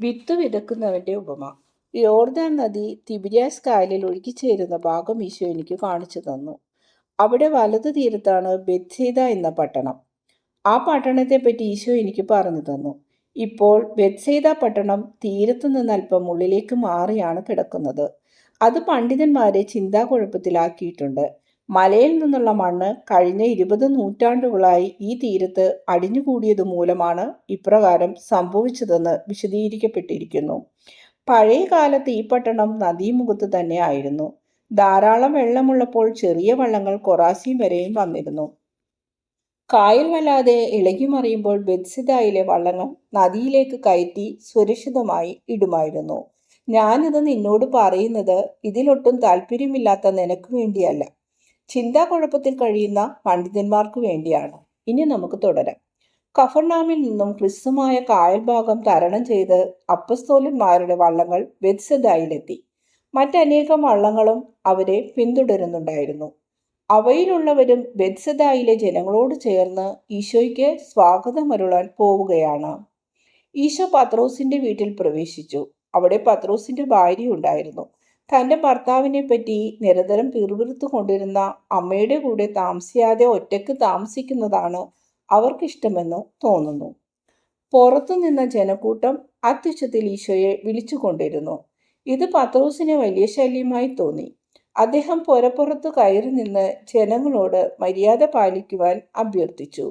വിത്ത് വിതക്കുന്നവന്റെ ഉപമ. യോർദാൻ നദി തിബിരിയാസ് കായലിൽ ഒഴുകിച്ചേരുന്ന ഭാഗം ഈശോ എനിക്ക് കാണിച്ചു തന്നു. അവിടെ വലതു തീരത്താണ് ബെത്സൈദ എന്ന പട്ടണം. ആ പട്ടണത്തെപ്പറ്റി ഈശോ എനിക്ക് പറഞ്ഞു തന്നു. ഇപ്പോൾ ബെത്സൈദ പട്ടണം തീരത്തു നിന്ന് അല്പം ഉള്ളിലേക്ക് മാറിയാണ് കിടക്കുന്നത്. അത് പണ്ഡിതന്മാരെ ചിന്താകുഴപ്പത്തിലാക്കിയിട്ടുണ്ട്. മലയിൽ നിന്നുള്ള മണ്ണ് കഴിഞ്ഞ 20 നൂറ്റാണ്ടുകളായി ഈ തീരത്ത് അടിഞ്ഞുകൂടിയത് മൂലമാണ് ഇപ്രകാരം സംഭവിച്ചതെന്ന് വിശദീകരിക്കപ്പെട്ടിരിക്കുന്നു. പഴയ കാലത്ത് ഈ പട്ടണം നദീമുഖത്ത് തന്നെ ആയിരുന്നു. ധാരാളം വെള്ളമുള്ളപ്പോൾ ചെറിയ വള്ളങ്ങൾ കൊറാസീം വരെയും വന്നിരുന്നു. കായൽ വല്ലാതെ ഇളകിമറിയുമ്പോൾ ബെത്സൈദയിലെ വള്ളങ്ങൾ നദിയിലേക്ക് കയറ്റി സുരക്ഷിതമായി ഇടുമായിരുന്നു. ഞാനിത് നിന്നോട് പറയുന്നത് ഇതിലൊട്ടും താല്പര്യമില്ലാത്ത നിനക്ക് വേണ്ടിയല്ല, ചിന്താകുഴപ്പത്തിൽ കഴിയുന്ന പണ്ഡിതന്മാർക്ക് വേണ്ടിയാണ്. ഇനി നമുക്ക് തുടരാം. കഫർനാമിൽ നിന്നും ക്രിസ്തുമായ കായൽഭാഗം തരണം ചെയ്ത് അപ്പസ്തോലന്മാരുടെ വള്ളങ്ങൾ ബെത്സൈദയിലെത്തി. മറ്റനേകം വള്ളങ്ങളും അവരെ പിന്തുടരുന്നുണ്ടായിരുന്നു. അവയിലുള്ളവരും ബെത്സൈദയിലെ ജനങ്ങളോട് ചേർന്ന് ഈശോയ്ക്ക് സ്വാഗതമരുളാൻ പോവുകയാണ്. ഈശോ പത്രോസിന്റെ വീട്ടിൽ പ്രവേശിച്ചു. അവിടെ പത്രോസിന്റെ ഭാര്യ ഉണ്ടായിരുന്നു. തൻ്റെ ഭർത്താവിനെ പറ്റി നിരന്തരം പിറുപിറുത്തു കൊണ്ടിരുന്ന അമ്മയുടെ കൂടെ താമസിയാതെ ഒറ്റയ്ക്ക് താമസിക്കുന്നതാണ് അവർക്കിഷ്ടമെന്ന് തോന്നുന്നു. പുറത്തു നിന്ന ജനക്കൂട്ടം അത്യുച്ചത്തിൽ ഈശോയെ വിളിച്ചുകൊണ്ടിരുന്നു. ഇത് പത്രോസിന് വലിയ ശല്യമായി തോന്നി. അദ്ദേഹം പുറത്തു കയറി നിന്ന് ജനങ്ങളോട് മര്യാദ പാലിക്കുവാൻ അഭ്യർത്ഥിച്ചു.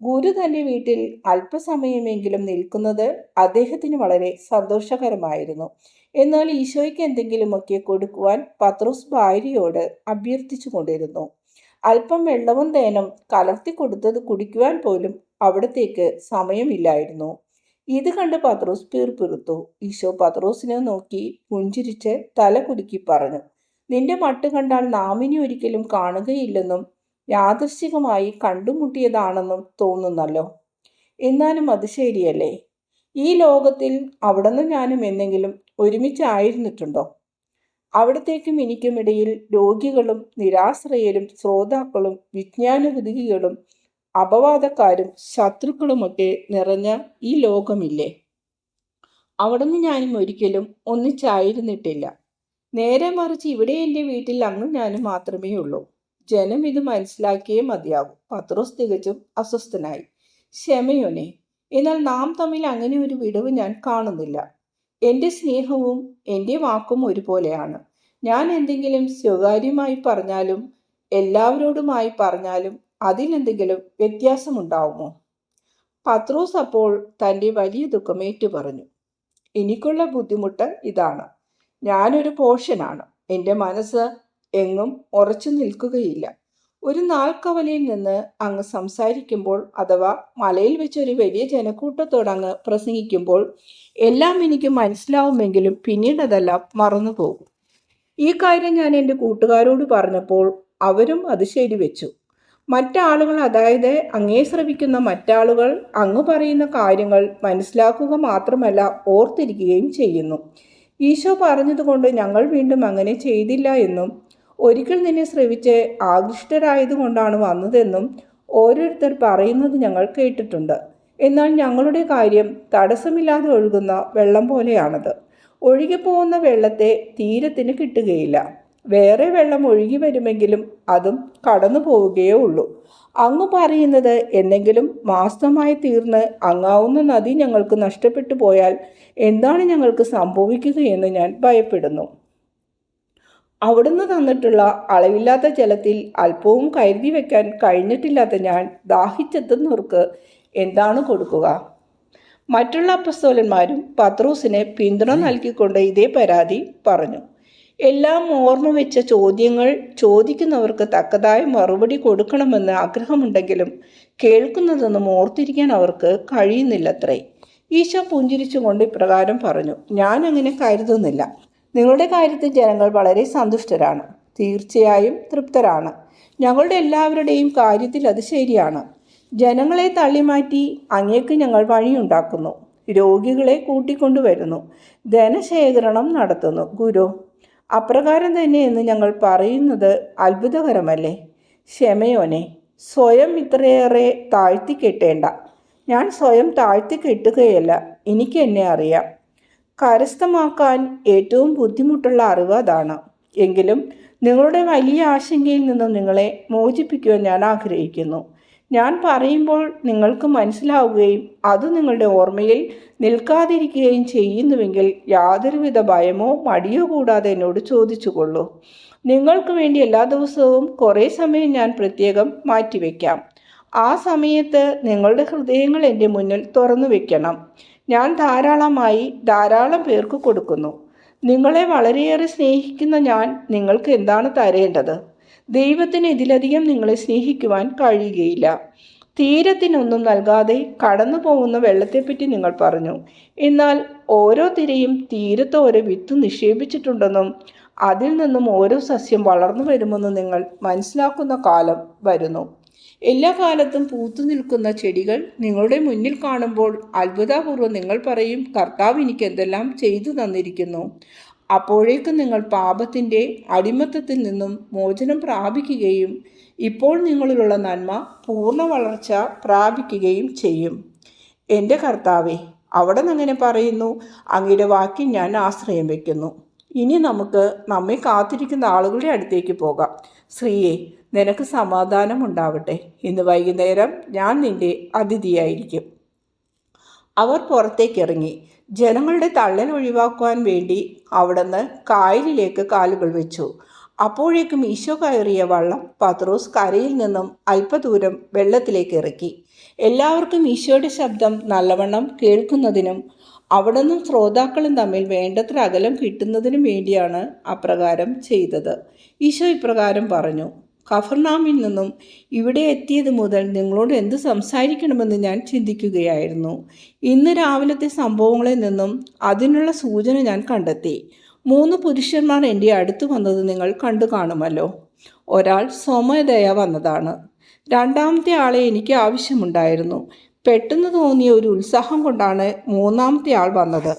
ഗുരു തൻ്റെ വീട്ടിൽ അല്പസമയമെങ്കിലും നിൽക്കുന്നത് അദ്ദേഹത്തിന് വളരെ സന്തോഷകരമായിരുന്നു. എന്നാൽ ഈശോയ്ക്ക് എന്തെങ്കിലുമൊക്കെ കൊടുക്കുവാൻ പത്രോസ് ഭാര്യയോട് അഭ്യർത്ഥിച്ചു കൊണ്ടിരുന്നു. അല്പം വെള്ളവും തേനും കലർത്തി കൊടുത്തത് കുടിക്കുവാൻ പോലും അവിടത്തേക്ക് സമയമില്ലായിരുന്നു. ഇത് കണ്ട് പത്രോസ് പിറുപിറുത്തു. ഈശോ പത്രോസിനെ നോക്കി പുഞ്ചിരിച്ച് തല കുലുക്കി പറഞ്ഞു, നിന്റെ മട്ട് കണ്ടാൽ നാം ഇനി ഒരിക്കലും കാണുകയില്ലെന്നും യാദൃശ്ചികമായി കണ്ടുമുട്ടിയതാണെന്നും തോന്നുന്നല്ലോ. എന്നാലും അത് ശരിയല്ലേ? ഈ ലോകത്തിൽ അവിടുന്ന് ഞാനും എന്തെങ്കിലും ഒരുമിച്ചായിരുന്നിട്ടുണ്ടോ? അവിടത്തേക്കും എനിക്കുമിടയിൽ രോഗികളും നിരാശ്രയരും ശ്രോതാക്കളും വിജ്ഞാനബുദ്ധികളും അപവാദക്കാരും ശത്രുക്കളുമൊക്കെ നിറഞ്ഞ ഈ ലോകമില്ലേ? അവിടുന്ന് ഞാനും ഒരിക്കലും ഒന്നിച്ചായിരുന്നിട്ടില്ല. നേരെ മറിച്ച് ഇവിടെ എൻ്റെ വീട്ടിൽ അങ്ങും ഞാനും മാത്രമേ ഉള്ളൂ. ജനം ഇത് മനസ്സിലാക്കിയേ മതിയാകും. പത്രോസ് തികച്ചും അസ്വസ്ഥനായി. ക്ഷമയോനെ, എന്നാൽ നാം തമ്മിൽ അങ്ങനെ ഒരു വിടവ് ഞാൻ കാണുന്നില്ല. എൻ്റെ സ്നേഹവും എൻ്റെ വാക്കും ഒരുപോലെയാണ്. ഞാൻ എന്തെങ്കിലും സ്വകാര്യമായി പറഞ്ഞാലും എല്ലാവരോടുമായി പറഞ്ഞാലും അതിലെന്തെങ്കിലും വ്യത്യാസമുണ്ടാവുമോ? പത്രോസ് അപ്പോൾ തൻ്റെ വലിയ ദുഃഖമേറ്റു പറഞ്ഞു. എനിക്കുള്ള ബുദ്ധിമുട്ട് ഇതാണ്. ഞാനൊരു പോഷനാണ്. എൻ്റെ മനസ്സ് എങ്ങും ഉറച്ചു നിൽക്കുകയില്ല. ഒരു നാൾക്കവലയിൽ നിന്ന് അങ്ങ് സംസാരിക്കുമ്പോൾ അഥവാ മലയിൽ വെച്ചൊരു വലിയ ജനക്കൂട്ടത്തോടങ്ങ് പ്രസംഗിക്കുമ്പോൾ എല്ലാം എനിക്ക് മനസ്സിലാവുമെങ്കിലും പിന്നീട് അതെല്ലാം മറന്നുപോകും. ഈ കാര്യം ഞാൻ എൻ്റെ കൂട്ടുകാരോട് പറഞ്ഞപ്പോൾ അവരും അത് ശരിവെച്ചു. മറ്റാളുകൾ, അതായത് അങ്ങേ ശ്രവിക്കുന്ന മറ്റാളുകൾ അങ്ങ് പറയുന്ന കാര്യങ്ങൾ മനസ്സിലാക്കുക മാത്രമല്ല ഓർത്തിരിക്കുകയും ചെയ്യുന്നു. ഈശോ പറഞ്ഞതുകൊണ്ട് ഞങ്ങൾ വീണ്ടും അങ്ങനെ ചെയ്തില്ല എന്നും ഒരിക്കൽ നിന്നെ ശ്രവിച്ച് ആകൃഷ്ടരായതുകൊണ്ടാണ് വന്നതെന്നും ഓരോരുത്തർ പറയുന്നത് ഞങ്ങൾ കേട്ടിട്ടുണ്ട്. എന്നാൽ ഞങ്ങളുടെ കാര്യം തടസ്സമില്ലാതെ ഒഴുകുന്ന വെള്ളം പോലെയാണത്. ഒഴുകിപ്പോകുന്ന വെള്ളത്തെ തീരത്തിന് കിട്ടുകയില്ല. വേറെ വെള്ളം ഒഴുകി വരുമെങ്കിലും അതും കടന്നു പോവുകയേ ഉള്ളൂ. അങ്ങ് പറയുന്നത് എന്തെങ്കിലും വാസ്തവമായി തീർന്ന് അങ്ങാവുന്ന നദി ഞങ്ങൾക്ക് നഷ്ടപ്പെട്ടു പോയാൽ എന്താണ് ഞങ്ങൾക്ക് സംഭവിക്കുകയെന്ന് ഞാൻ ഭയപ്പെടുന്നു. അവിടുന്ന് തന്നിട്ടുള്ള അളവില്ലാത്ത ജലത്തിൽ അല്പവും കരുതി വെക്കാൻ കഴിഞ്ഞിട്ടില്ലാത്ത ഞാൻ ദാഹിച്ചെത്തുന്നവർക്ക് എന്താണ് കൊടുക്കുക? മറ്റുള്ള അപ്പസ്തോലന്മാരും പത്രോസിന് പിന്തുണ നൽകിക്കൊണ്ട് ഇതേ പരാതി പറഞ്ഞു. എല്ലാം ഓർമ്മ വെച്ച ചോദ്യങ്ങൾ ചോദിക്കുന്നവർക്ക് തക്കതായ മറുപടി കൊടുക്കണമെന്ന് ആഗ്രഹമുണ്ടെങ്കിലും കേൾക്കുന്നതൊന്നും ഓർത്തിരിക്കാൻ അവർക്ക് കഴിയുന്നില്ലത്രേ. ഈശോ പുഞ്ചിരിച്ചുകൊണ്ട് ഇപ്രകാരം പറഞ്ഞു, ഞാൻ അങ്ങനെ കരുതുന്നില്ല. നിങ്ങളുടെ കാര്യത്തിൽ ജനങ്ങൾ വളരെ സന്തുഷ്ടരാണ്, തീർച്ചയായും തൃപ്തരാണ്. ഞങ്ങളുടെ എല്ലാവരുടെയും കാര്യത്തിൽ അത് ശരിയാണ്. ജനങ്ങളെ തള്ളിമാറ്റി അങ്ങേക്ക് ഞങ്ങൾ വഴിയുണ്ടാക്കുന്നു, രോഗികളെ കൂട്ടിക്കൊണ്ടുവരുന്നു, ധനശേഖരണം നടത്തുന്നു. ഗുരു, അപ്രകാരം തന്നെയെന്ന് ഞങ്ങൾ പറയുന്നത് അത്ഭുതകരമല്ലേ? ക്ഷമയോനെ, സ്വയം ഇത്രയേറെ താഴ്ത്തിക്കെട്ടേണ്ട. ഞാൻ സ്വയം താഴ്ത്തിക്കെട്ടുകയല്ല, എനിക്ക് എന്നെ അറിയാം. കരസ്ഥമാക്കാൻ ഏറ്റവും ബുദ്ധിമുട്ടുള്ള അറിവ് അതാണ്. എങ്കിലും നിങ്ങളുടെ വലിയ ആശങ്കയിൽ നിന്നും നിങ്ങളെ മോചിപ്പിക്കുവാൻ ഞാൻ ആഗ്രഹിക്കുന്നു. ഞാൻ പറയുമ്പോൾ നിങ്ങൾക്ക് മനസ്സിലാവുകയും അത് നിങ്ങളുടെ ഓർമ്മയിൽ നിൽക്കാതിരിക്കുകയും ചെയ്യുന്നുവെങ്കിൽ യാതൊരുവിധ ഭയമോ മടിയോ കൂടാതെ എന്നോട് ചോദിച്ചുകൊള്ളൂ. നിങ്ങൾക്ക് വേണ്ടി എല്ലാ ദിവസവും കുറേ സമയം ഞാൻ പ്രത്യേകം മാറ്റിവെക്കാം. ആ സമയത്ത് നിങ്ങളുടെ ഹൃദയങ്ങൾ എൻ്റെ മുന്നിൽ തുറന്നു വെക്കണം. ഞാൻ ധാരാളം പേർക്ക് കൊടുക്കുന്നു. നിങ്ങളെ വളരെയേറെ സ്നേഹിക്കുന്ന ഞാൻ നിങ്ങൾക്ക് എന്താണ് തരേണ്ടത്? ദൈവത്തിന് ഇതിലധികം നിങ്ങളെ സ്നേഹിക്കുവാൻ കഴിയുകയില്ല. തീരത്തിനൊന്നും നൽകാതെ കടന്നു പോകുന്ന വെള്ളത്തെപ്പറ്റി നിങ്ങൾ പറഞ്ഞു. എന്നാൽ ഓരോ തിരയും തീരത്ത് ഓരോ വിത്ത് നിക്ഷേപിച്ചിട്ടുണ്ടെന്നും അതിൽ നിന്നും ഓരോ സസ്യം വളർന്നു വരുമെന്നും നിങ്ങൾ മനസ്സിലാക്കുന്ന കാലം വരുന്നു. എല്ലാ കാലത്തും പൂത്തു നിൽക്കുന്ന ചെടികൾ നിങ്ങളുടെ മുന്നിൽ കാണുമ്പോൾ അത്ഭുതപൂർവ്വം നിങ്ങൾ പറയും, കർത്താവ് എനിക്ക് എന്തെല്ലാം ചെയ്തു തന്നിരിക്കുന്നു. അപ്പോഴേക്കും നിങ്ങൾ പാപത്തിൻ്റെ അടിമത്തത്തിൽ നിന്നും മോചനം പ്രാപിക്കുകയും ഇപ്പോൾ നിങ്ങളിലുള്ള നന്മ പൂർണ്ണ വളർച്ച പ്രാപിക്കുകയും ചെയ്യും. എൻ്റെ കർത്താവേ, അവിടെ നിന്ന് അങ്ങനെ പറയുന്നു, അങ്ങയുടെ വാക്കിൽ ഞാൻ ആശ്രയം വയ്ക്കുന്നു. ഇനി നമുക്ക് നമ്മെ കാത്തിരിക്കുന്ന ആളുകളുടെ അടുത്തേക്ക് പോകാം. സ്ത്രീയെ, നിനക്ക് സമാധാനം ഉണ്ടാവട്ടെ. ഇന്ന് വൈകുന്നേരം ഞാൻ നിന്റെ അതിഥിയായിരിക്കും. അവർ പുറത്തേക്കിറങ്ങി. ജനങ്ങളുടെ തള്ളൽ ഒഴിവാക്കുവാൻ വേണ്ടി അവിടുന്ന് കായലിലേക്ക് കാലുകൾ വെച്ചു. അപ്പോഴേക്കും ഈശോ കയറിയ വള്ളം പത്രോസ് കരയിൽ നിന്നും അല്പദൂരം വെള്ളത്തിലേക്ക് ഇറക്കി. എല്ലാവർക്കും ഈശോയുടെ ശബ്ദം നല്ലവണ്ണം കേൾക്കുന്നതിനും അവിടുന്ന് ശ്രോതാക്കളും തമ്മിൽ വേണ്ടത്ര അകലം കിട്ടുന്നതിനും വേണ്ടിയാണ് അപ്രകാരം ചെയ്തത്. ഈശോ ഇപ്രകാരം പറഞ്ഞു, കഫർനാമിൽ നിന്നും ഇവിടെ എത്തിയത് മുതൽ നിങ്ങളോട് എന്ത് സംസാരിക്കണമെന്ന് ഞാൻ ചിന്തിക്കുകയായിരുന്നു. ഇന്ന് രാവിലത്തെ സംഭവങ്ങളിൽ നിന്നും അതിനുള്ള സൂചന ഞാൻ കണ്ടെത്തി. 3 പുരുഷന്മാർ എൻ്റെ അടുത്ത് വന്നത് നിങ്ങൾ കണ്ടു കാണുമല്ലോ. ഒരാൾ സ്വമേധയാ വന്നതാണ്. രണ്ടാമത്തെ ആളെ എനിക്ക് ആവശ്യമുണ്ടായിരുന്നു. പെട്ടെന്ന് തോന്നിയ ഒരു ഉത്സാഹം കൊണ്ടാണ് മൂന്നാമത്തെ ആൾ വന്നത്.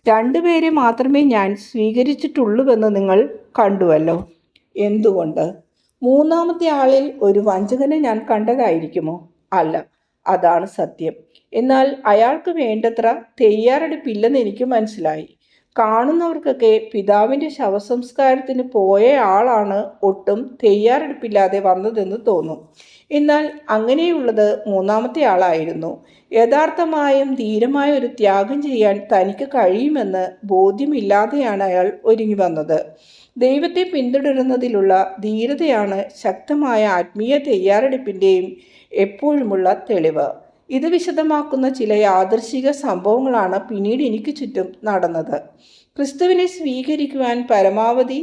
2 പേരെ മാത്രമേ ഞാൻ സ്വീകരിച്ചിട്ടുള്ളൂവെന്ന് നിങ്ങൾ കണ്ടുവല്ലോ. എന്തുകൊണ്ട്? മൂന്നാമത്തെ ആളിൽ ഒരു വഞ്ചകനെ ഞാൻ കണ്ടതായിരിക്കുമോ? അല്ല, അതാണ് സത്യം. എന്നാൽ അയാൾക്ക് വേണ്ടത്ര തയ്യാറെടുപ്പില്ലെന്ന് എനിക്ക് മനസ്സിലായി. കാണുന്നവർക്കൊക്കെ പിതാവിൻ്റെ ശവസംസ്കാരത്തിന് പോയ ആളാണ് ഒട്ടും തയ്യാറെടുപ്പില്ലാതെ വന്നതെന്ന് തോന്നും. എന്നാൽ അങ്ങനെയുള്ളത് മൂന്നാമത്തെ ആളായിരുന്നു. യഥാർത്ഥമായും ധീരമായ ഒരു ത്യാഗം ചെയ്യാൻ തനിക്ക് കഴിയുമെന്ന് ബോധ്യമില്ലാതെയാണ് അയാൾ ഒരുങ്ങി വന്നത്. ദൈവത്തെ പിന്തുടരുന്നതിലുള്ള ധീരതയാണ് ശക്തമായ ആത്മീയ തയ്യാറെടുപ്പിൻ്റെയും എപ്പോഴുമുള്ള തെളിവ്. ഇത് വിശദമാക്കുന്ന ചില യാദൃശ്ചിക സംഭവങ്ങളാണ് പിന്നീട് എനിക്ക് ചുറ്റും നടന്നത്. ക്രിസ്തുവിനെ സ്വീകരിക്കുവാൻ പരമാവധി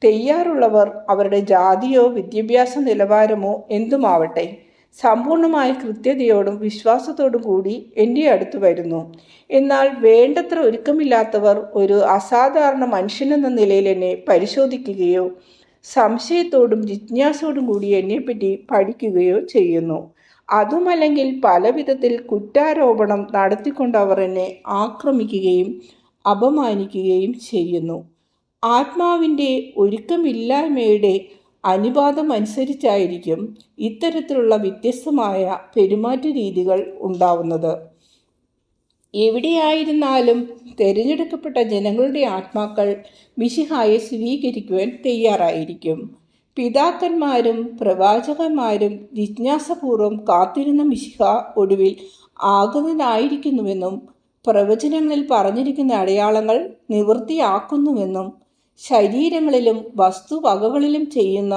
തയ്യാറുള്ളവർ അവരുടെ ജാതിയോ വിദ്യാഭ്യാസ നിലവാരമോ എന്തുമാവട്ടെ സമ്പൂർണമായ കൃത്യതയോടും വിശ്വാസത്തോടും കൂടി എൻ്റെ അടുത്ത് വരുന്നു. എന്നാൽ വേണ്ടത്ര ഒരുക്കമില്ലാത്തവർ ഒരു അസാധാരണ മനുഷ്യനെന്ന നിലയിൽ എന്നെ പരിശോധിക്കുകയോ സംശയത്തോടും ജിജ്ഞാസയോടും കൂടി എന്നെപ്പറ്റി പഠിക്കുകയോ ചെയ്യുന്നു. അതുമല്ലെങ്കിൽ പല വിധത്തിൽ കുറ്റാരോപണം നടത്തിക്കൊണ്ട് അവർ എന്നെ ആക്രമിക്കുകയും അപമാനിക്കുകയും ചെയ്യുന്നു. ആത്മാവിൻ്റെ ഒരുക്കമില്ലായ്മയുടെ അനുപാതം അനുസരിച്ചായിരിക്കും ഇത്തരത്തിലുള്ള വ്യത്യസ്തമായ പെരുമാറ്റ രീതികൾ ഉണ്ടാവുന്നത്. എവിടെയായിരുന്നാലും തിരഞ്ഞെടുക്കപ്പെട്ട ജനങ്ങളുടെ ആത്മാക്കൾ മിശിഹായെ സ്വീകരിക്കുവാൻ തയ്യാറായിരിക്കും. പിതാക്കന്മാരും പ്രവാചകന്മാരും ജിജ്ഞാസപൂർവ്വം കാത്തിരുന്ന മിശിഹ ഒടുവിൽ ആഗതനായിരിക്കുന്നുവെന്നും പ്രവചനങ്ങളിൽ പറഞ്ഞിരിക്കുന്ന അടയാളങ്ങൾ നിവൃത്തിയാക്കുന്നുവെന്നും ശരീരങ്ങളിലും വസ്തുവകകളിലും ചെയ്യുന്ന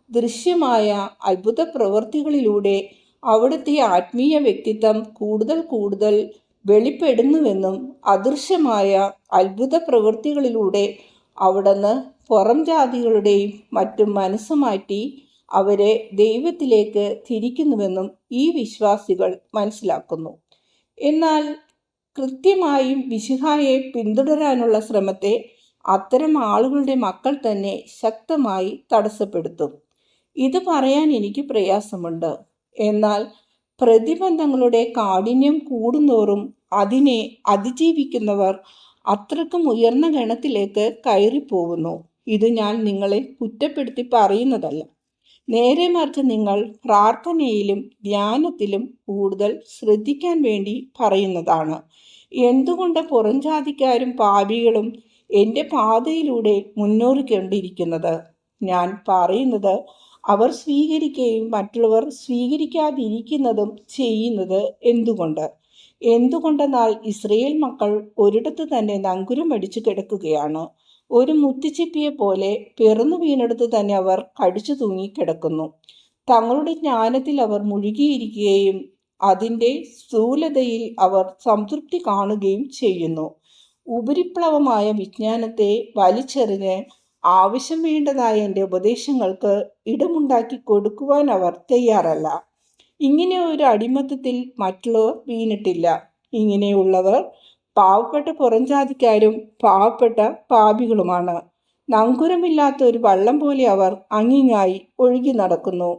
ദൃശ്യമായ അത്ഭുത പ്രവൃത്തികളിലൂടെ അവിടുത്തെ ആത്മീയ വ്യക്തിത്വം കൂടുതൽ വെളിപ്പെടുന്നുവെന്നും അദൃശ്യമായ അത്ഭുത പ്രവൃത്തികളിലൂടെ അവിടുന്ന് പുറം ജാതികളുടെയും മറ്റും മനസ്സ് മാറ്റി അവരെ ദൈവത്തിലേക്ക് തിരിക്കുന്നുവെന്നും ഈ വിശ്വാസികൾ മനസ്സിലാക്കുന്നു. എന്നാൽ കൃത്യമായും മിശിഹായെ പിന്തുടരാനുള്ള ശ്രമത്തെ അത്തരം ആളുകളുടെ മക്കൾ തന്നെ ശക്തമായി തടസ്സപ്പെടുത്തും. ഇത് പറയാൻ എനിക്ക് പ്രയാസമുണ്ട്. എന്നാൽ പ്രതിബന്ധങ്ങളുടെ കാഠിന്യം കൂടുന്തോറും അതിനെ അതിജീവിക്കുന്നവർ അത്രക്കും ഉയർന്ന ഗണത്തിലേക്ക് കയറിപ്പോകുന്നു. ഇത് ഞാൻ നിങ്ങളെ കുറ്റപ്പെടുത്തി പറയുന്നതല്ല. നേരെ മറിച്ച് നിങ്ങൾ പ്രാർത്ഥനയിലും ധ്യാനത്തിലും കൂടുതൽ ശ്രദ്ധിക്കാൻ വേണ്ടി പറയുന്നതാണ്. എന്തുകൊണ്ട് പുറംജാതിക്കാരും പാപികളും എൻ്റെ പാതയിലൂടെ മുന്നേറിക്കൊണ്ടിരിക്കുന്നത്? ഞാൻ പറയുന്നത് അവർ സ്വീകരിക്കുകയും മറ്റുള്ളവർ സ്വീകരിക്കാതിരിക്കുന്നതും ചെയ്യുന്നത് എന്തുകൊണ്ട്? എന്തുകൊണ്ടെന്നാൽ ഇസ്രയേൽ മക്കൾ ഒരിടത്ത് തന്നെ നങ്കുരം അടിച്ചു കിടക്കുകയാണ്. ഒരു മുത്തുച്ചിപ്പിയെ പോലെ പിറന്നു വീണെടുത്ത് തന്നെ അവർ കടിച്ചു തൂങ്ങിക്കിടക്കുന്നു. തങ്ങളുടെ ജ്ഞാനത്തിൽ അവർ മുഴുകിയിരിക്കുകയും അതിൻ്റെ സ്ഥൂലതയിൽ അവർ സംതൃപ്തി കാണുകയും ചെയ്യുന്നു. ഉപരിപ്ലവമായ വിജ്ഞാനത്തെ വലിച്ചെറിഞ്ഞ് ആവശ്യം വേണ്ടതായ എൻ്റെ ഉപദേശങ്ങൾക്ക് ഇടമുണ്ടാക്കി കൊടുക്കുവാൻ അവർ തയ്യാറല്ല. ഇങ്ങനെ ഒരു അടിമത്തത്തിൽ മറ്റുള്ളവർ വീണിട്ടില്ല. ഇങ്ങനെയുള്ളവർ പാവപ്പെട്ട പുറംജാതിക്കാരും പാവപ്പെട്ട പാപികളുമാണ്. നങ്കുരമില്ലാത്ത ഒരു വള്ളം പോലെ അവർ അങ്ങിങ്ങായി ഒഴുകി നടക്കുന്നു.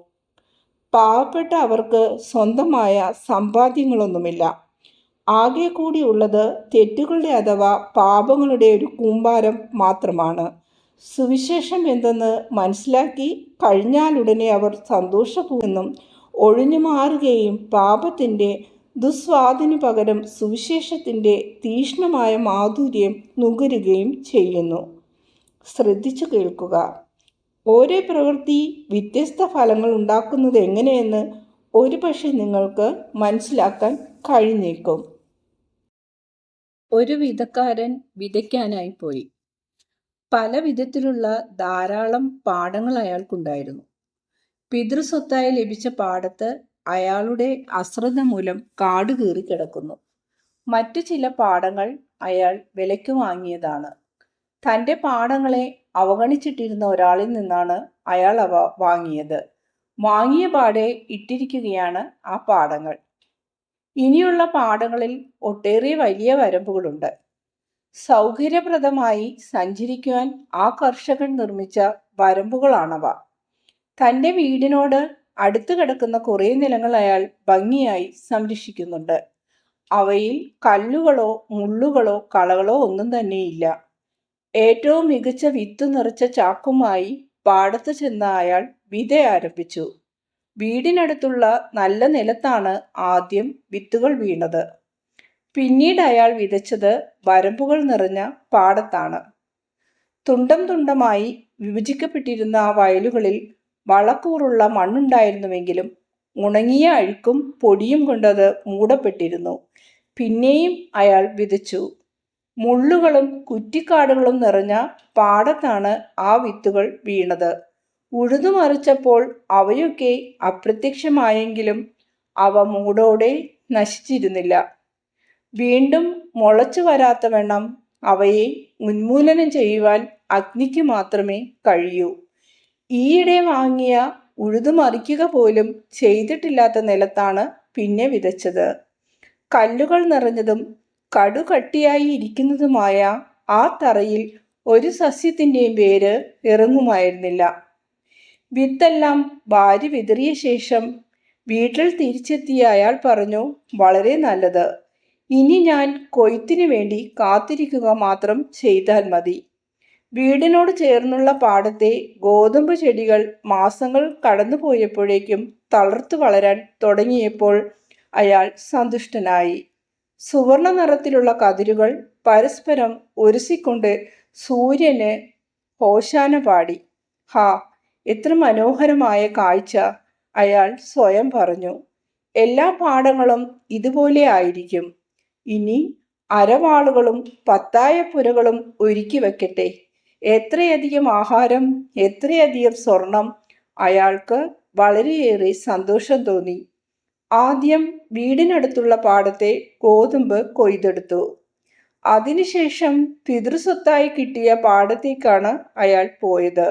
പാവപ്പെട്ട അവർക്ക് സ്വന്തമായ സമ്പാദ്യങ്ങളൊന്നുമില്ല. ആകെ കൂടിയുള്ളത് തെറ്റുകളുടെ അഥവാ പാപങ്ങളുടെ ഒരു കൂമ്പാരം മാത്രമാണ്. സുവിശേഷം എന്തെന്ന് മനസ്സിലാക്കി കഴിഞ്ഞാലുടനെ അവർ സന്തോഷപൂർവ്വം ഒഴിഞ്ഞു മാറുകയും പാപത്തിൻ്റെ ദുസ്വാദിനു പകരം സുവിശേഷത്തിൻ്റെ തീക്ഷ്ണമായ മാധുര്യം നുകരുകയും ചെയ്യുന്നു. ശ്രദ്ധിച്ചു കേൾക്കുക. ഓരോ പ്രവൃത്തി വ്യത്യസ്ത ഫലങ്ങൾ ഉണ്ടാക്കുന്നത് എങ്ങനെയെന്ന് ഒരുപക്ഷെ നിങ്ങൾക്ക് മനസ്സിലാക്കാൻ കഴിഞ്ഞേക്കും. ഒരു വിധക്കാരൻ വിതയ്ക്കാനായി പോയി. പല വിധത്തിലുള്ള ധാരാളം പാടങ്ങൾ അയാൾക്കുണ്ടായിരുന്നു. പിതൃസ്വത്തായി ലഭിച്ച പാടത്ത് അയാളുടെ അശ്രദ്ധ മൂലം കാട് കീറി കിടക്കുന്നു. മറ്റു ചില പാടങ്ങൾ അയാൾ വിലയ്ക്ക് വാങ്ങിയതാണ്. തൻ്റെ പാടങ്ങളെ അവഗണിച്ചിട്ടിരുന്ന ഒരാളിൽ നിന്നാണ് അയാൾ അവ വാങ്ങിയത്. വാങ്ങിയ പാടെ ഇട്ടിരിക്കുകയാണ് ആ പാടങ്ങൾ. ഇനിയുള്ള പാടങ്ങളിൽ ഒട്ടേറെ വലിയ വരമ്പുകളുണ്ട്. സൗകര്യപ്രദമായി സഞ്ചരിക്കുവാൻ ആ കർഷകൻ നിർമ്മിച്ച വരമ്പുകളാണവ. തൻ്റെ വീടിനോട് അടുത്ത് കിടക്കുന്ന കുറേ നിലങ്ങൾ അയാൾ ഭംഗിയായി സംരക്ഷിക്കുന്നുണ്ട്. അവയിൽ കല്ലുകളോ മുള്ളുകളോ കളകളോ ഒന്നും തന്നെയില്ല. ഏറ്റവും മികച്ച വിത്ത് നിറച്ച ചാക്കുമായി പാടത്ത് ചെന്ന അയാൾ വിത ആരംഭിച്ചു. വീടിനടുത്തുള്ള നല്ല നിലത്താണ് ആദ്യം വിത്തുകൾ വീണത്. പിന്നീട് അയാൾ വിതച്ചത് വരമ്പുകൾ നിറഞ്ഞ പാടത്താണ്. തുണ്ടം തുണ്ടമായി വിഭജിക്കപ്പെട്ടിരുന്ന ആ വയലുകളിൽ വളക്കൂറുള്ള മണ്ണുണ്ടായിരുന്നുവെങ്കിലും ഉണങ്ങിയ അഴുക്കും പൊടിയും കൊണ്ടത് മൂടപ്പെട്ടിരുന്നു. പിന്നെയും അയാൾ വിതച്ചു. മുള്ളുകളും കുറ്റിക്കാടുകളും നിറഞ്ഞ പാടത്താണ് ആ വിത്തുകൾ വീണത്. ഉഴുതുമറിച്ചപ്പോൾ അവയൊക്കെ അപ്രത്യക്ഷമായെങ്കിലും അവ മൂടോടെ നശിച്ചിരുന്നില്ല. വീണ്ടും മുളച്ചു വരാത്തവണ്ണം അവയെ ഉന്മൂലനം ചെയ്യുവാൻ അഗ്നിക്ക് മാത്രമേ കഴിയൂ. ഈയിടെ വാങ്ങിയ ഉഴുതുമറിക്കുക പോലും ചെയ്തിട്ടില്ലാത്ത നിലത്താണ് പിന്നെ വിതച്ചത്. കല്ലുകൾ നിറഞ്ഞതും കടുകട്ടിയായി ഇരിക്കുന്നതുമായ ആ തറയിൽ ഒരു സസ്യത്തിൻ്റെയും വേര് ഇറങ്ങുമായിരുന്നില്ല. വിത്തെല്ലാം വാരി വിതറിയ ശേഷം വീട്ടിൽ തിരിച്ചെത്തിയ അയാൾ പറഞ്ഞു, വളരെ നല്ലത്. ഇനി ഞാൻ കൊയ്ത്തിനു വേണ്ടി കാത്തിരിക്കുക മാത്രം ചെയ്താൽ മതി. വീടിനോട് ചേർന്നുള്ള പാടത്തെ ഗോതമ്പ് ചെടികൾ മാസങ്ങൾ കടന്നുപോയപ്പോഴേക്കും തളർത്തു വളരാൻ തുടങ്ങിയപ്പോൾ അയാൾ സന്തുഷ്ടനായി. സുവർണ നിറത്തിലുള്ള കതിരുകൾ പരസ്പരം ഉരസിക്കൊണ്ട് സൂര്യന് ഹോശാന പാടി. ഹാ, എത്ര മനോഹരമായ കാഴ്ച! അയാൾ സ്വയം പറഞ്ഞു. എല്ലാ പാടങ്ങളും ഇതുപോലെ ആയിരിക്കും. ഇനി അരവാളുകളും പത്തായപ്പുരകളും ഒരുക്കി വയ്ക്കട്ടെ. എത്രയധികം ആഹാരം, എത്രയധികം സ്വർണം! അയാൾക്ക് വളരെയേറെ സന്തോഷം തോന്നി. ആദ്യം വീടിനടുത്തുള്ള പാടത്തെ ഗോതമ്പ് കൊയ്തെടുത്തു. അതിനുശേഷം പിതൃസ്വത്തായി കിട്ടിയ പാടത്തേക്കാണ് അയാൾ പോയത്.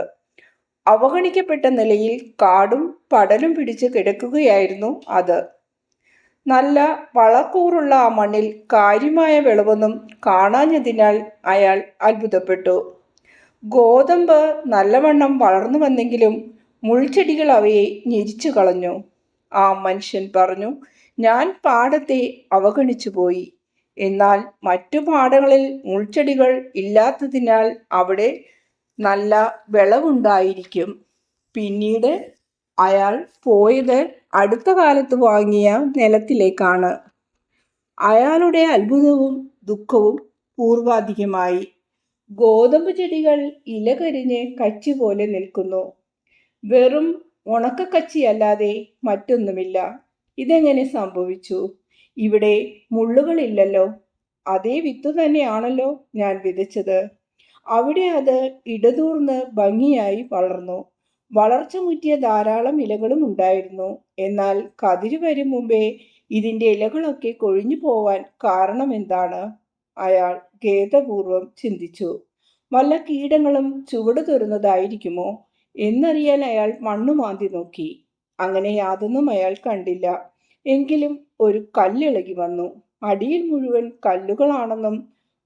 അവഗണിക്കപ്പെട്ട നിലയിൽ കാടും പടലും പിടിച്ച് കിടക്കുകയായിരുന്നു അത്. നല്ല വളക്കൂറുള്ള ആ മണ്ണിൽ കാര്യമായ വിളവൊന്നും കാണാഞ്ഞതിനാൽ അയാൾ അത്ഭുതപ്പെട്ടു. ഗോതമ്പ് നല്ലവണ്ണം വളർന്നു വന്നെങ്കിലും മുൾച്ചെടികൾ അവയെ ഞെരിച്ചു കളഞ്ഞു. ആ മനുഷ്യൻ പറഞ്ഞു, ഞാൻ പാടത്തെ അവഗണിച്ചു പോയി. എന്നാൽ മറ്റു പാടങ്ങളിൽ മുൾച്ചെടികൾ ഇല്ലാത്തതിനാൽ അവിടെ നല്ല വിളവുണ്ടായിരിക്കും. പിന്നീട് അയാൾ പോയത് അടുത്ത കാലത്ത് വാങ്ങിയ നിലത്തിലേക്കാണ്. അയാളുടെ അത്ഭുതവും ദുഃഖവും പൂർവാധികമായി. ഗോതമ്പ് ചെടികൾ ഇലകരിഞ്ഞ് കച്ചി പോലെ നിൽക്കുന്നു. വെറും ഉണക്കക്കച്ചിയല്ലാതെ മറ്റൊന്നുമില്ല. ഇതെങ്ങനെ സംഭവിച്ചു? ഇവിടെ മുള്ളുകളില്ലല്ലോ. അതേ വിത്തു തന്നെയാണല്ലോ ഞാൻ വിതച്ചത്. അവിടെ അത് ഇടതൂർന്ന് ഭംഗിയായി വളർന്നു. വളർച്ച മുറ്റിയ ധാരാളം ഇലകളും ഉണ്ടായിരുന്നു. എന്നാൽ കതിര് വരും മുമ്പേ ഇതിന്റെ ഇലകളൊക്കെ കൊഴിഞ്ഞു പോവാൻ കാരണം എന്താണ്? അയാൾ ഖേദപൂർവം ചിന്തിച്ചു. വല്ല കീടങ്ങളും ചുവട് തുറന്നതായിരിക്കുമോ എന്നറിയാൻ അയാൾ മണ്ണുമാന്തി നോക്കി. അങ്ങനെ യാതൊന്നും അയാൾ കണ്ടില്ല. എങ്കിലും ഒരു കല്ലിളകി വന്നു. അടിയിൽ മുഴുവൻ കല്ലുകളാണെന്നും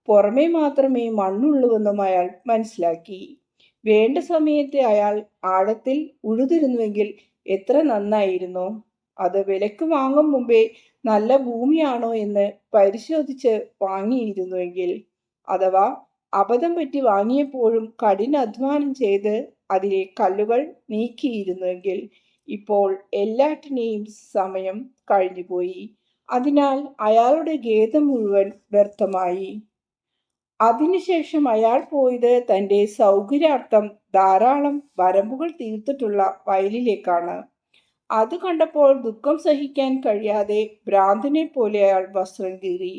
പുറമേ മാത്രമേ മണ്ണുള്ളൂവെന്നും അയാൾ മനസ്സിലാക്കി. വേണ്ട സമയത്ത് അയാൾ ആഴത്തിൽ ഉഴുതിരുന്നുവെങ്കിൽ എത്ര നന്നായിരുന്നു. അത് വിലക്ക് വാങ്ങും മുമ്പേ നല്ല ഭൂമിയാണോ എന്ന് പരിശോധിച്ച് വാങ്ങിയിരുന്നുവെങ്കിൽ, അഥവാ അബദ്ധം പറ്റി വാങ്ങിയപ്പോഴും കഠിനാധ്വാനം ചെയ്ത് അതിലെ കല്ലുകൾ നീക്കിയിരുന്നുവെങ്കിൽ, ഇപ്പോൾ എല്ലാറ്റിനെയും സമയം കഴിഞ്ഞുപോയി. അതിനാൽ അയാളുടെ ഖേദം മുഴുവൻ വ്യർത്ഥമായി. അതിനുശേഷം അയാൾ പോയത് തൻ്റെ സൗകര്യാർത്ഥം ധാരാളം വരമ്പുകൾ തീർത്തിട്ടുള്ള വയലിലേക്കാണ്. അത് കണ്ടപ്പോൾ ദുഃഖം സഹിക്കാൻ കഴിയാതെ ഭ്രാന്തനെ പോലെ അയാൾ വസ്ത്രം കീറി.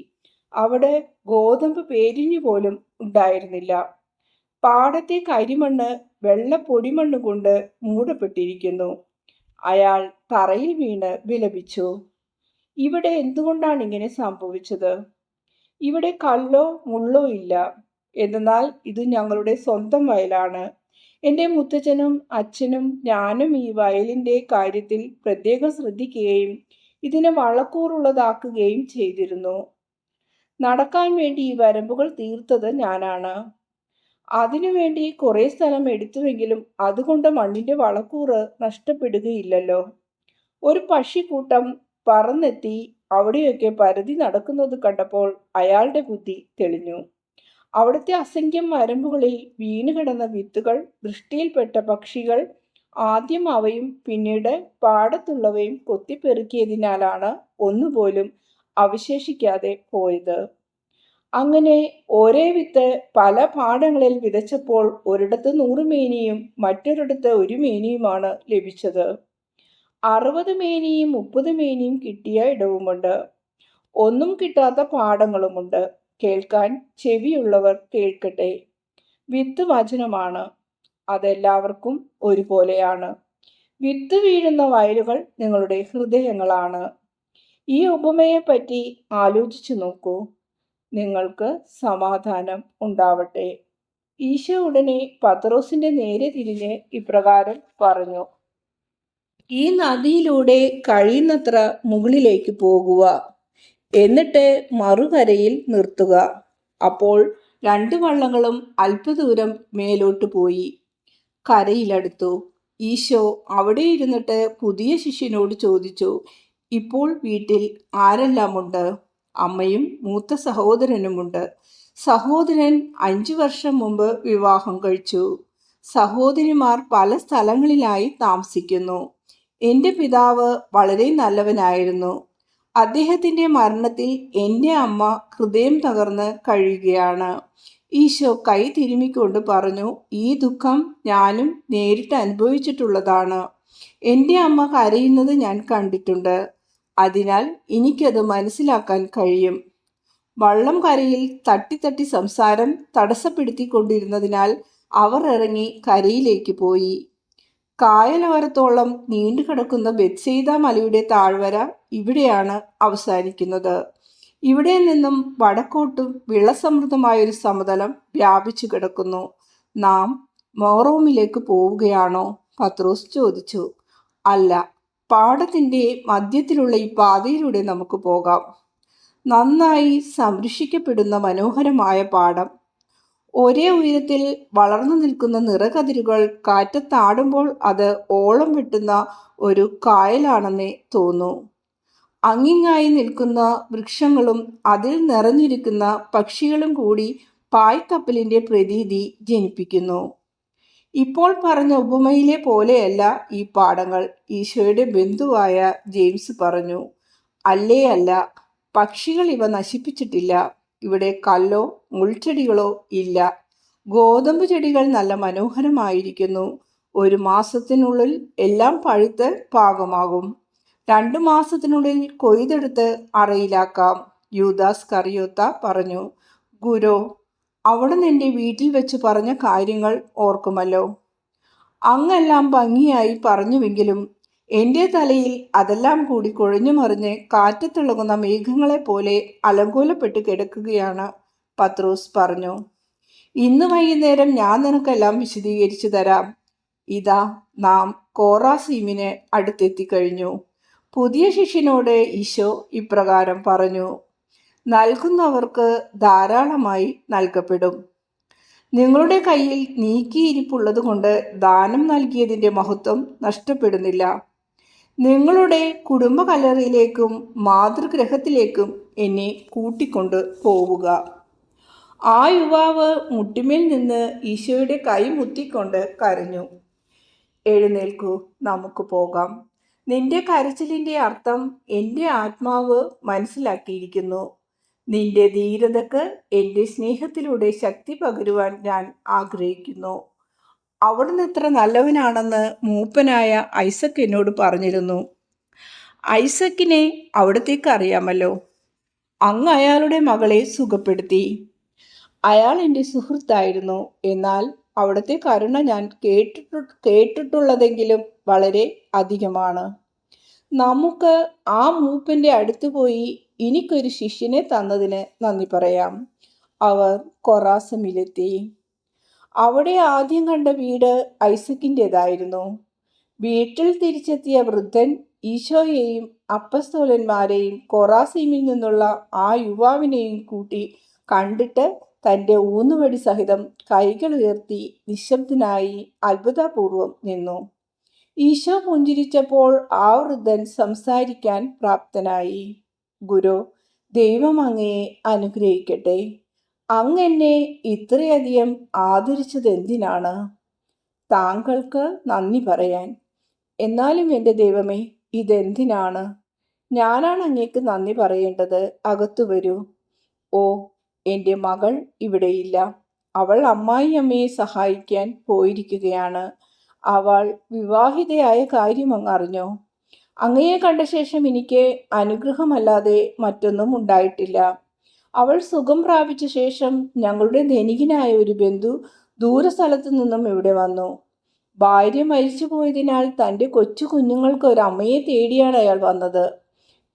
അവിടെ ഗോതമ്പ് പേരിഞ്ഞു പോലും ഉണ്ടായിരുന്നില്ല. പാടത്തെ കരിമണ്ണ് വെള്ള പൊടിമണ്ണ് കൊണ്ട് മൂടപ്പെട്ടിരിക്കുന്നു. അയാൾ തറയിൽ വീണ് വിലപിച്ചു. ഇവിടെ എന്തുകൊണ്ടാണ് ഇങ്ങനെ സംഭവിച്ചത്? ഇവിടെ കല്ലോ മുള്ളോ ഇല്ല. എന്നാൽ ഇത് ഞങ്ങളുടെ സ്വന്തം വയലാണ്. എൻ്റെ മുത്തച്ഛനും അച്ഛനും ഞാനും ഈ വയലിൻ്റെ കാര്യത്തിൽ പ്രത്യേകം ശ്രദ്ധിക്കുകയും ഇതിനെ വളക്കൂറുള്ളതാക്കുകയും ചെയ്തിരുന്നു. നടക്കാൻ വേണ്ടി ഈ വരമ്പുകൾ തീർത്തത് ഞാനാണ്. അതിനുവേണ്ടി കുറെ സ്ഥലം എടുത്തുവെങ്കിലും അതുകൊണ്ട് മണ്ണിന്റെ വളക്കൂറ് നഷ്ടപ്പെടുകയില്ലല്ലോ. ഒരു പക്ഷിക്കൂട്ടം പറന്നെത്തി അവിടെയൊക്കെ പരതി നടക്കുന്നത് കണ്ടപ്പോൾ അയാളുടെ ബുദ്ധി തെളിഞ്ഞു. അവിടുത്തെ അസംഖ്യം വരമ്പുകളിൽ വീണുകിടന്ന വിത്തുകൾ ദൃഷ്ടിയിൽപ്പെട്ട പക്ഷികൾ ആദ്യം അവയും പിന്നീട് പാടത്തുള്ളവയും കൊത്തിപ്പെറുക്കിയതിനാലാണ് ഒന്നുപോലും അവശേഷിക്കാതെ പോയത്. അങ്ങനെ ഒരേ വിത്ത് പല പാടങ്ങളിൽ വിതച്ചപ്പോൾ ഒരിടത്ത് 100 മേനിയും മറ്റൊരിടത്ത് 1 മേനിയുമാണ് ലഭിച്ചത്. 60 മേനിയും 30 മേനിയും കിട്ടിയ ഇടവുമുണ്ട്. ഒന്നും കിട്ടാത്ത പാടങ്ങളുമുണ്ട്. കേൾക്കാൻ ചെവിയുള്ളവർ കേൾക്കട്ടെ. വിത്ത് വചനമാണ്. അതെല്ലാവർക്കും ഒരുപോലെയാണ്. വിത്ത് വീഴുന്ന വയലുകൾ നിങ്ങളുടെ ഹൃദയങ്ങളാണ്. ഈ ഉപമയെപ്പറ്റി ആലോചിച്ചു നോക്കൂ. നിങ്ങൾക്ക് സമാധാനം ഉണ്ടാവട്ടെ. ഈശോ ഉടനെ പത്രോസിന്റെ നേരെ തിരിഞ്ഞ് ഇപ്രകാരം പറഞ്ഞു: ഈ നദിയിലൂടെ കഴിയുന്നത്ര മുകളിലേക്ക് പോകുക, എന്നിട്ട് മറുകരയിൽ നിർത്തുക. അപ്പോൾ 2 വള്ളങ്ങളും അല്പദൂരം മേലോട്ട് പോയി കരയിലടുത്തു. ഈശോ അവിടെ ഇരുന്നിട്ട് പുതിയ ശിഷ്യനോട് ചോദിച്ചു: ഇപ്പോൾ വീട്ടിൽ ആരെല്ലാമുണ്ട്? അമ്മയും മൂത്ത സഹോദരനുമുണ്ട്. സഹോദരൻ 5 വർഷം മുമ്പ് വിവാഹം കഴിച്ചു. സഹോദരിമാർ പല സ്ഥലങ്ങളിലായി താമസിക്കുന്നു. എൻ്റെ പിതാവ് വളരെ നല്ലവനായിരുന്നു. അദ്ദേഹത്തിൻ്റെ മരണത്തിൽ എൻ്റെ അമ്മ ഹൃദയം തകർന്ന് കഴിയുകയാണ്. ഈശോ കൈ തിരുമ്മിക്കൊണ്ട് പറഞ്ഞു: ഈ ദുഃഖം ഞാനും നേരിട്ട് അനുഭവിച്ചിട്ടുള്ളതാണ്. എൻ്റെ അമ്മ കരയുന്നത് ഞാൻ കണ്ടിട്ടുണ്ട്. അതിനാൽ എനിക്കത് മനസ്സിലാക്കാൻ കഴിയും. വള്ളം കരയിൽ തട്ടി സംസാരം തടസ്സപ്പെടുത്തിക്കൊണ്ടിരുന്നതിനാൽ അവർ ഇറങ്ങി കരയിലേക്ക് പോയി. കായലോരത്തോളം നീണ്ടുകിടക്കുന്ന ബെത്സയിദ മലയുടെ താഴ്വര ഇവിടെയാണ് അവസാനിക്കുന്നത്. ഇവിടെ നിന്നും വടക്കോട്ടും വിളസമൃദ്ധമായൊരു സമതലം വ്യാപിച്ചു കിടക്കുന്നു. നാം മോറോമിലേക്ക് പോവുകയാണോ? പത്രോസ് ചോദിച്ചു. അല്ല, പാടത്തിൻ്റെ മധ്യത്തിലുള്ള ഈ പാതയിലൂടെ നമുക്ക് പോകാം. നന്നായി സംരക്ഷിക്കപ്പെടുന്ന മനോഹരമായ പാടം. ഒരേ ഉയരത്തിൽ വളർന്നു നിൽക്കുന്ന നിറകതിരുകൾ കാറ്റത്താടുമ്പോൾ അത് ഓളം വെട്ടുന്ന ഒരു കായലാണെന്നേ തോന്നൂ. അങ്ങിങ്ങായി നിൽക്കുന്ന വൃക്ഷങ്ങളും അതിൽ നിറഞ്ഞിരിക്കുന്ന പക്ഷികളും കൂടി പായ്ക്കപ്പലിൻ്റെ പ്രതീതി ജനിപ്പിക്കുന്നു. ഇപ്പോൾ പറഞ്ഞ ഉപമയിലെ പോലെയല്ല ഈ പാടങ്ങൾ, ഈശോയുടെ ബന്ധുവായ ജെയിംസ് പറഞ്ഞു. അല്ല, പക്ഷികൾ ഇവ നശിപ്പിച്ചിട്ടില്ല. ഇവിടെ കല്ലോ മുൾച്ചെടികളോ ഇല്ല. ഗോതമ്പ് ചെടികൾ നല്ല മനോഹരമായിരിക്കുന്നു. 1 മാസത്തിനുള്ളിൽ എല്ലാം പഴുത്ത് പാകമാകും. 2 മാസത്തിനുള്ളിൽ കൊയ്തെടുത്ത് അറയിലാക്കാം. യൂദാസ് കറിയോത്ത പറഞ്ഞു. ഗുരോ, അവിടുന്ന് എൻ്റെ വീട്ടിൽ വെച്ച് പറഞ്ഞ കാര്യങ്ങൾ ഓർക്കുമല്ലോ. അങ്ങെല്ലാം ഭംഗിയായി പറഞ്ഞുവെങ്കിലും എൻ്റെ തലയിൽ അതെല്ലാം കൂടി കുഴഞ്ഞു മറിഞ്ഞ് കാറ്റത്തിളകുന്ന മേഘങ്ങളെപ്പോലെ അലങ്കോലപ്പെട്ട് കിടക്കുകയാണ്. പത്രോസ് പറഞ്ഞു. ഇന്ന് വൈകുന്നേരം ഞാൻ നിനക്കെല്ലാം വിശദീകരിച്ചു തരാം. ഇതാ നാം കോറാസീമിന് അടുത്തെത്തിക്കഴിഞ്ഞു. പുതിയ ശിഷ്യനോട് ഈശോ ഇപ്രകാരം പറഞ്ഞു. നൽകുന്നവർക്ക് ധാരാളമായി നൽകപ്പെടും. നിങ്ങളുടെ കയ്യിൽ നീക്കിയിരിപ്പുള്ളത് കൊണ്ട് ദാനം നൽകിയതിൻ്റെ മഹത്വം നഷ്ടപ്പെടുന്നില്ല. നിങ്ങളുടെ കുടുംബ കല്ലറയിലേക്കും മാതൃഗ്രഹത്തിലേക്കും എന്നെ കൂട്ടിക്കൊണ്ട് പോവുക. ആ യുവാവ് മുട്ടിമേൽ നിന്ന് ഈശോയുടെ കൈ മുത്തിക്കൊണ്ട് കരഞ്ഞു. എഴുന്നേൽക്കൂ, നമുക്ക് പോകാം. നിന്റെ കരച്ചിലിൻ്റെ അർത്ഥം എൻ്റെ ആത്മാവ് മനസ്സിലാക്കിയിരിക്കുന്നു. നിന്റെ ധീരതയ്ക്ക് എൻ്റെ സ്നേഹത്തിലൂടെ ശക്തി പകരുവാൻ ഞാൻ ആഗ്രഹിക്കുന്നു. അവിടുന്ന് എത്ര നല്ലവനാണെന്ന് മൂപ്പനായ ഐസക് എന്നോട് പറഞ്ഞിരുന്നു. ഐസക്കിനെ അവിടത്തേക്ക് അറിയാമല്ലോ. അങ്ങ് അയാളുടെ മകളെ സുഖപ്പെടുത്തി. അയാൾ എൻ്റെ സുഹൃത്തായിരുന്നു. എന്നാൽ അവിടുത്തെ കരുണ ഞാൻ കേട്ടിട്ടുള്ളതെങ്കിലും വളരെ അധികമാണ്. നമുക്ക് ആ മൂപ്പൻ്റെ അടുത്ത് പോയി എനിക്കൊരു ശിഷ്യനെ തന്നതിന് നന്ദി പറയാം. അവർ കൊറാസമിലെത്തി. അവിടെ ആദ്യം കണ്ട വീട് ഐസക്കിൻ്റെതായിരുന്നു. വീട്ടിൽ തിരിച്ചെത്തിയ വൃദ്ധൻ ഈശോയെയും അപ്പസ്തോലന്മാരെയും കൊറാസീമിൽ നിന്നുള്ള ആ യുവാവിനെയും കൂട്ടി കണ്ടിട്ട് തൻ്റെ ഊന്നുവടി സഹിതം കൈകൾ ഉയർത്തി നിശബ്ദനായി അത്ഭുതപൂർവം നിന്നു. ഈശോ പുഞ്ചിരിച്ചപ്പോൾ ആ വൃദ്ധൻ സംസാരിക്കാൻ പ്രാപ്തനായി. ഗുരു, ദൈവം അങ്ങയെ അനുഗ്രഹിക്കട്ടെ. അങ്ങ് എന്നെ ഇത്രയധികം ആദരിച്ചത് എന്തിനാണ്? താങ്കൾക്ക് നന്ദി പറയാൻ. എന്നാലും എൻ്റെ ദൈവമേ, ഇതെന്തിനാണ്? ഞാനാണ് അങ്ങേക്ക് നന്ദി പറയേണ്ടത്. അകത്തു വരൂ. ഓ, എൻ്റെ മകൾ ഇവിടെയില്ല. അവൾ അമ്മായിയമ്മയെ സഹായിക്കാൻ പോയിരിക്കുകയാണ്. അവൾ വിവാഹിതയായ കാര്യം അങ്ങ് അറിഞ്ഞോ? അങ്ങയെ കണ്ട ശേഷം എനിക്ക് അനുഗ്രഹമല്ലാതെ മറ്റൊന്നും ഉണ്ടായിട്ടില്ല. അവൾ സുഖം പ്രാപിച്ച ശേഷം ഞങ്ങളുടെ ധനികനായ ഒരു ബന്ധു ദൂരസ്ഥലത്തു നിന്നും ഇവിടെ വന്നു. ഭാര്യ മരിച്ചു പോയതിനാൽ തൻ്റെ കൊച്ചു കുഞ്ഞുങ്ങൾക്ക് ഒരു അമ്മയെ തേടിയാണ് അയാൾ വന്നത്.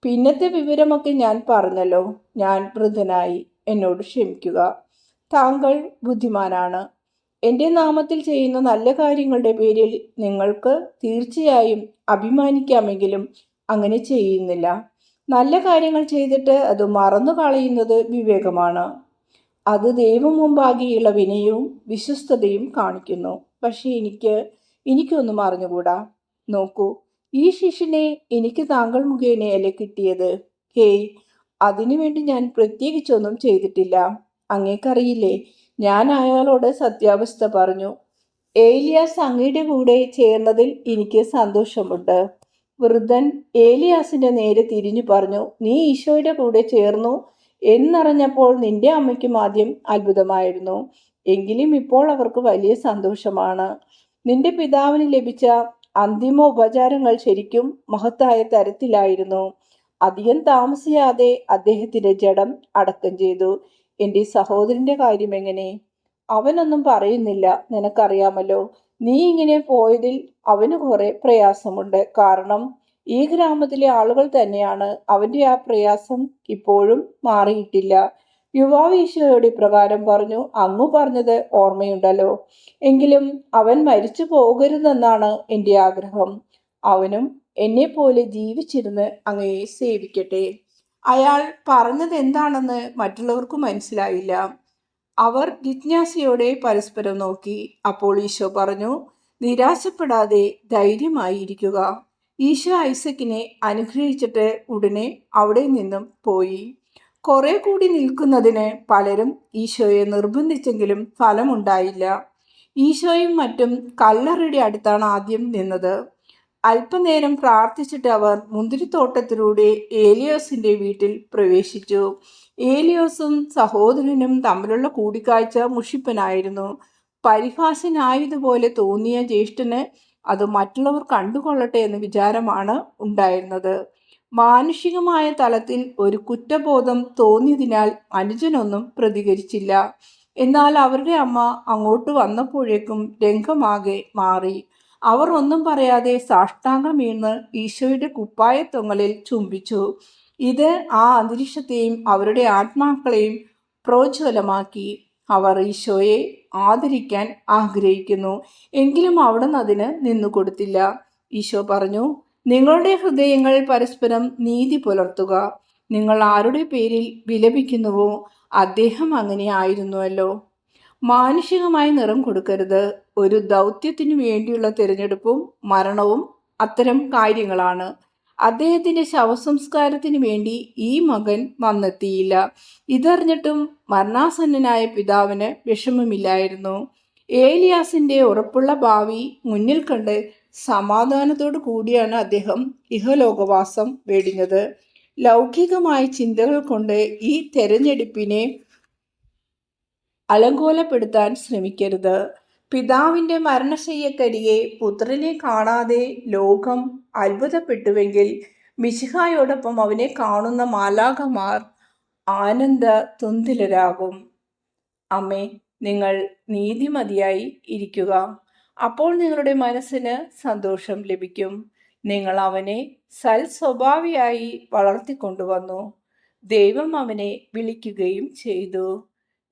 പിന്നത്തെ വിവരമൊക്കെ ഞാൻ പറഞ്ഞല്ലോ. ഞാൻ വൃദ്ധനായി. എന്നോട് ക്ഷമിക്കുക. താങ്കൾ ബുദ്ധിമാനാണ്. എൻ്റെ നാമത്തിൽ ചെയ്യുന്ന നല്ല കാര്യങ്ങളുടെ പേരിൽ നിങ്ങൾക്ക് തീർച്ചയായും അഭിമാനിക്കാമെങ്കിലും അങ്ങനെ ചെയ്യുന്നില്ല. നല്ല കാര്യങ്ങൾ ചെയ്തിട്ട് അത് മറന്നു കളയുന്നത് വിവേകമാണ്. അത് ദൈവം മുമ്പാകെയുള്ള വിനയവും വിശ്വസ്തതയും കാണിക്കുന്നു. പക്ഷേ എനിക്കൊന്നും അറിഞ്ഞുകൂടാ. നോക്കൂ, ഈ ശിഷ്യനെ എനിക്ക് താങ്കൾ മുഖേനയല്ലേ കിട്ടിയത്. ഹേയ്, അതിനുവേണ്ടി ഞാൻ പ്രത്യേകിച്ചൊന്നും ചെയ്തിട്ടില്ല. അങ്ങേക്കറിയില്ലേ, ഞാൻ അയാളോട് സത്യാവസ്ഥ പറഞ്ഞു. ഏലിയാസ് അങ്ങയുടെ കൂടെ ചേർന്നതിൽ എനിക്ക് സന്തോഷമുണ്ട്. വൃദ്ധൻ ഏലിയാസിന്റെ നേരെ തിരിഞ്ഞു പറഞ്ഞു. നീ ഈശോയുടെ കൂടെ ചേർന്നു എന്നറിഞ്ഞപ്പോൾ നിന്റെ അമ്മയ്ക്കും ആദ്യം അത്ഭുതമായിരുന്നു. എങ്കിലും ഇപ്പോൾ അവർക്ക് വലിയ സന്തോഷമാണ്. നിന്റെ പിതാവിന് ലഭിച്ച അന്തിമ ഉപചാരങ്ങൾ ശരിക്കും മഹത്തായ തരത്തിലായിരുന്നു. അധികം താമസിയാതെ അദ്ദേഹത്തിന്റെ ജഡം അടക്കം ചെയ്തു. എൻ്റെ സഹോദരന്റെ കാര്യം എങ്ങനെ? അവനൊന്നും പറയുന്നില്ല. നിനക്കറിയാമല്ലോ, നീ ഇങ്ങനെ പോയതിൽ അവന് കുറെ പ്രയാസമുണ്ട്. കാരണം ഈ ഗ്രാമത്തിലെ ആളുകൾ തന്നെയാണ്. അവന്റെ ആ പ്രയാസം ഇപ്പോഴും മാറിയിട്ടില്ല. യുവാവ് ഈശോയോട് ഇപ്രകാരം പറഞ്ഞു. അങ്ങ് പറഞ്ഞത് ഓർമ്മയുണ്ടല്ലോ. എങ്കിലും അവൻ മരിച്ചു പോകരുതെന്നാണ് എൻ്റെ ആഗ്രഹം. അവനും എന്നെ പോലെ ജീവിച്ചിരുന്ന് അങ്ങയെ സേവിക്കട്ടെ. അയാൾ പറഞ്ഞത് എന്താണെന്ന് മറ്റുള്ളവർക്ക് മനസ്സിലായില്ല. അവർ ജിജ്ഞാസയോടെ പരസ്പരം നോക്കി. അപ്പോൾ ഈശോ പറഞ്ഞു, നിരാശപ്പെടാതെ ധൈര്യമായിരിക്കുക. ഈശോ ഐസക്കിനെ അനുഗ്രഹിച്ചിട്ട് ഉടനെ അവിടെ നിന്നും പോയി. കുറെ കൂടി നിൽക്കുന്നതിന് പലരും ഈശോയെ നിർബന്ധിച്ചെങ്കിലും ഫലമുണ്ടായില്ല. ഈശോയും മറ്റും കല്ലറയുടെ അടുത്താണ് ആദ്യം നിന്നത്. അല്പനേരം പ്രാർത്ഥിച്ചിട്ട് അവർ മുന്തിരിത്തോട്ടത്തിലൂടെ ഏലിയാസിന്റെ വീട്ടിൽ പ്രവേശിച്ചു. ഏലിയോസും സഹോദരനും തമ്മിലുള്ള കൂടിക്കാഴ്ച മുഷിപ്പനായിരുന്നു. പരിഹാസ്യനായതുപോലെ തോന്നിയ ജ്യേഷ്ഠന് അത് മറ്റുള്ളവർ കണ്ടുകൊള്ളട്ടെ എന്ന വിചാരമാണ് ഉണ്ടായിരുന്നത്. മാനുഷികമായ തലത്തിൽ ഒരു കുറ്റബോധം തോന്നിയതിനാൽ അനുജനൊന്നും പ്രതികരിച്ചില്ല. എന്നാൽ അവരുടെ അമ്മ അങ്ങോട്ട് വന്നപ്പോഴേക്കും രംഗമാകെ മാറി. അവർ ഒന്നും പറയാതെ സാഷ്ടാംഗം വീണ് ഈശോയുടെ കുപ്പായത്തൊങ്ങലിൽ ചുംബിച്ചു. ഇത് ആ അന്തരീക്ഷത്തെയും അവരുടെ ആത്മാക്കളെയും പ്രോജ്വലമാക്കി. അവർ ഈശോയെ ആദരിക്കാൻ ആഗ്രഹിക്കുന്നു, എങ്കിലും അവിടുന്ന് അതിന് നിന്നുകൊടുത്തില്ല. ഈശോ പറഞ്ഞു, നിങ്ങളുടെ ഹൃദയങ്ങൾ പരസ്പരം നീതി പുലർത്തുക. നിങ്ങൾ ആരുടെ പേരിൽ വിലപിക്കുന്നുവോ അദ്ദേഹം അങ്ങനെ ആയിരുന്നുവല്ലോ. മാനുഷികമായി നിറം കൊടുക്കരുത്. ഒരു ദൗത്യത്തിനു വേണ്ടിയുള്ള തിരഞ്ഞെടുപ്പും മരണവും അത്തരം കാര്യങ്ങളാണ്. അദ്ദേഹത്തിന്റെ ശവസംസ്കാരത്തിന് വേണ്ടി ഈ മകൻ വന്നെത്തിയില്ല. ഇതറിഞ്ഞിട്ടും മരണാസന്നനായ പിതാവിന് വിഷമമില്ലായിരുന്നു. ഏലിയാസിന്റെ ഉറപ്പുള്ള ഭാവി മുന്നിൽ കണ്ട് സമാധാനത്തോടു കൂടിയാണ് അദ്ദേഹം ഇഹലോകവാസം വെടിഞ്ഞത്. ലൗകികമായ ചിന്തകൾ കൊണ്ട് ഈ തെരഞ്ഞെടുപ്പിനെ അലങ്കോലപ്പെടുത്താൻ ശ്രമിക്കരുത്. പിതാവിന്റെ മരണശയ്യക്കരികെ പുത്രനെ കാണാതെ ലോകം അത്ഭുതപ്പെട്ടുവെങ്കിൽ മിശിഹായോടൊപ്പം അവനെ കാണുന്ന മാലാഖമാർ ആനന്ദ തുന്തിലരാകും. അമ്മേ, നിങ്ങൾ നീതിമതിയായി ഇരിക്കുക. അപ്പോൾ നിങ്ങളുടെ മനസ്സിന് സന്തോഷം ലഭിക്കും. നിങ്ങൾ അവനെ സൽസ്വഭാവിയായി വളർത്തിക്കൊണ്ടുവന്നു. ദൈവം അവനെ വിളിക്കുകയും ചെയ്തു.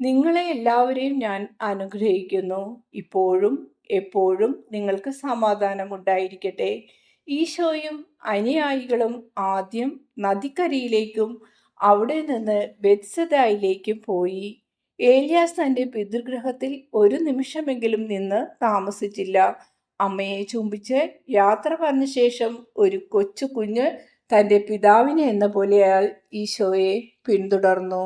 നിങ്ങളെ എല്ലാവരെയും ഞാൻ അനുഗ്രഹിക്കുന്നു. ഇപ്പോഴും എപ്പോഴും നിങ്ങൾക്ക് സമാധാനമുണ്ടായിരിക്കട്ടെ. ഈശോയും അനുയായികളും ആദ്യം നദിക്കരയിലേക്കും അവിടെ നിന്ന് ബെത്സദയിലേക്കും പോയി. ഏലിയാസ് തൻ്റെ പിതൃഗൃഹത്തിൽ ഒരു നിമിഷമെങ്കിലും നിന്ന് താമസിച്ചില്ല. അമ്മയെ ചുംബിച്ച് യാത്ര പറഞ്ഞ ശേഷം ഒരു കൊച്ചു കുഞ്ഞ് തൻ്റെ പിതാവിനെ എന്ന പോലെ അയാൾ ഈശോയെ പിന്തുടർന്നു.